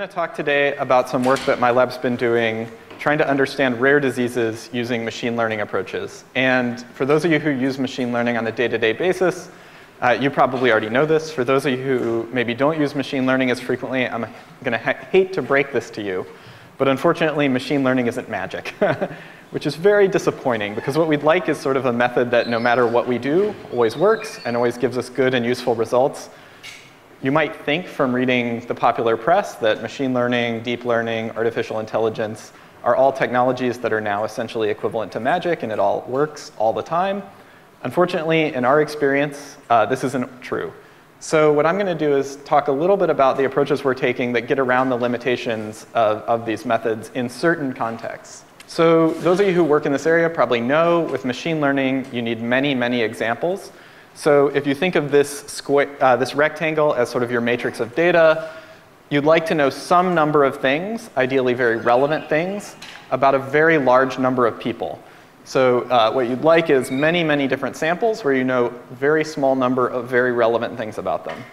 going to talk today about some work that my lab's been doing trying to understand rare diseases using machine learning approaches. And for those of you who use machine learning on a day-to-day basis, you probably already know this. For those of you who maybe don't use machine learning as frequently, I'm going to hate to break this to you. But unfortunately, machine learning isn't magic, which is very disappointing, because what we'd like is sort of a method that no matter what we do, always works and always gives us good and useful results. You might think from reading the popular press that machine learning, deep learning, artificial intelligence are all technologies that are now essentially equivalent to magic and it all works all the time. Unfortunately, in our experience, this isn't true. So what I'm going to do is talk a little bit about the approaches we're taking that get around the limitations of these methods in certain contexts. So those of you who work in this area probably know with machine learning, you need many, many examples. So if you think of this rectangle as sort of your matrix of data, you'd like to know some number of things, ideally very relevant things, about a very large number of people. So what you'd like is many, many different samples where you know a very small number of very relevant things about them.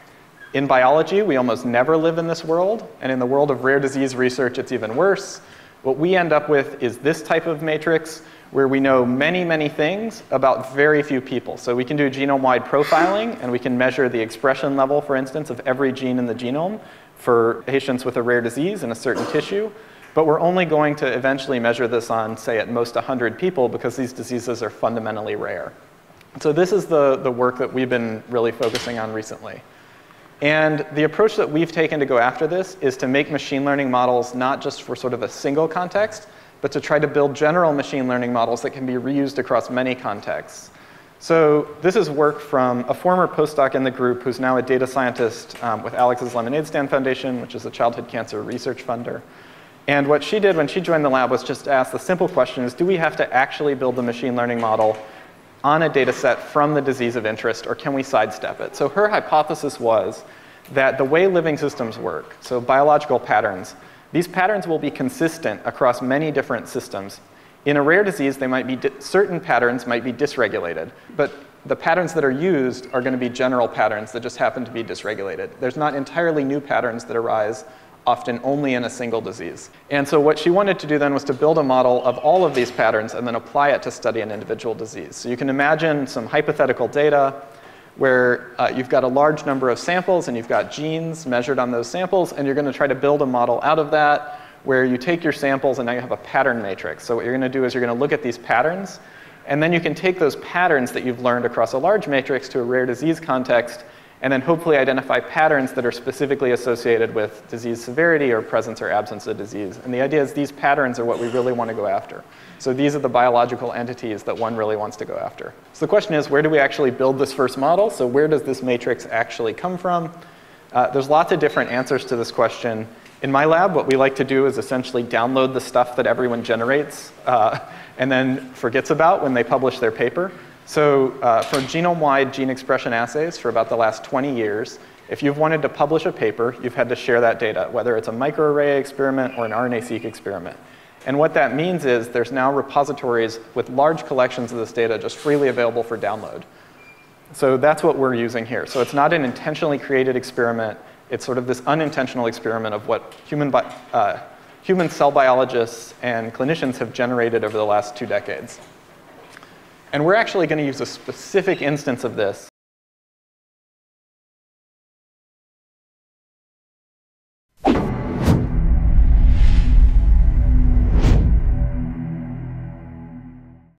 In biology, we almost never live in this world. And in the world of rare disease research, it's even worse. What we end up with is this type of matrix where we know many, many things about very few people. So we can do genome-wide profiling, and we can measure the expression level, for instance, of every gene in the genome for patients with a rare disease in a certain tissue. But we're only going to eventually measure this on, say, at most 100 people, because these diseases are fundamentally rare. So this is the work that we've been really focusing on recently. And the approach that we've taken to go after this is to make machine learning models not just for sort of a single context, but to try to build general machine learning models that can be reused across many contexts. So this is work from a former postdoc in the group who's now a data scientist with Alex's Lemonade Stand Foundation, which is a childhood cancer research funder. And what she did when she joined the lab was just ask the simple question is, do we have to actually build a machine learning model on a data set from the disease of interest, or can we sidestep it? So her hypothesis was that the way living systems work, so biological patterns, these patterns will be consistent across many different systems. In a rare disease, they might be certain patterns might be dysregulated, but the patterns that are used are going to be general patterns that just happen to be dysregulated. There's not entirely new patterns that arise often only in a single disease. And so what she wanted to do then was to build a model of all of these patterns and then apply it to study an individual disease. So you can imagine some hypothetical data where you've got a large number of samples and you've got genes measured on those samples, and you're going to try to build a model out of that where you take your samples and now you have a pattern matrix. So what you're going to do is you're going to look at these patterns, and then you can take those patterns that you've learned across a large matrix to a rare disease context, and then hopefully identify patterns that are specifically associated with disease severity or presence or absence of disease. And the idea is these patterns are what we really want to go after. So these are the biological entities that one really wants to go after. So the question is, where do we actually build this first model? So where does this matrix actually come from? There's lots of different answers to this question. In my lab, what we like to do is essentially download the stuff that everyone generates and then forgets about when they publish their paper. So for genome-wide gene expression assays for about the last 20 years, if you've wanted to publish a paper, you've had to share that data, whether it's a microarray experiment or an RNA-seq experiment. And what that means is there's now repositories with large collections of this data just freely available for download. So that's what we're using here. So it's not an intentionally created experiment. It's sort of this unintentional experiment of what human cell biologists and clinicians have generated over the last 2 decades. And we're actually going to use a specific instance of this